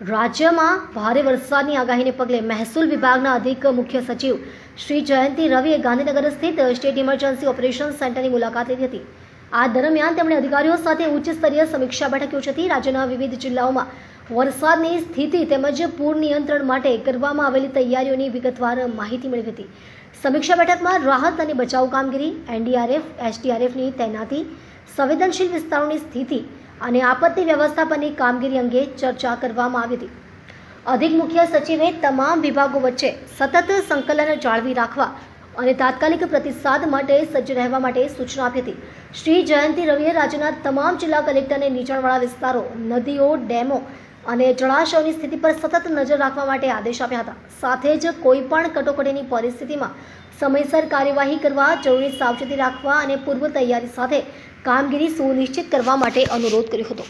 રાજ્યમાં ભારે વરસાદની આગાહીને પગલે મહેસૂલ વિભાગના અધિક મુખ્ય સચિવ શ્રી જયંતિ રવિએ ગાંધીનગર સ્થિત સ્ટેટ ઇમરજન્સી ઓપરેશન સેન્ટરની મુલાકાત લીધી હતી। આ દરમિયાન તેમણે અધિકારીઓ સાથે ઉચ્ચ સ્તરીય સમીક્ષા બેઠક યોજી હતી। રાજ્યના વિવિધ જિલ્લાઓમાં વરસાદની સ્થિતિ તેમજ પૂર નિયંત્રણ માટે કરવામાં આવેલી તૈયારીઓની વિગતવાર માહિતી મેળવી હતી। સમીક્ષા બેઠકમાં રાહત અને બચાવ કામગીરી, એનડીઆરએફ, એસડીઆરએફની તૈનાતી, સંવેદનશીલ વિસ્તારોની સ્થિતિ અને આપત્તિ વ્યવસ્થાપનની કામગીરી અંગે ચર્ચા કરવામાં આવી હતી। અધિક મુખ્ય સચિવે તમામ વિભાગો વચ્ચે સતત સંકલન જાળવી રાખવા અને તાત્કાલિક પ્રતિસાદ માટે સજ્જ રહેવા માટે સૂચના આપી હતી। શ્રી જયંતિ રવિએ રાજ્યના તમામ જિલ્લા કલેક્ટરને નીચાણવાળા વિસ્તારો, નદીઓ, ડેમો અને જળાશયોની સ્થિતિ પર સતત નજર રાખવા માટે આદેશ આપ્યા હતા। સાથે જ કોઈપણ કટોકટીની પરિસ્થિતિમાં સમયસર કાર્યવાહી કરવા, જરૂરી સાવચેતી રાખવા અને પૂર્વ તૈયારી સાથે કામગીરી સુનિશ્ચિત કરવા માટે અનુરોધ કર્યો હતો।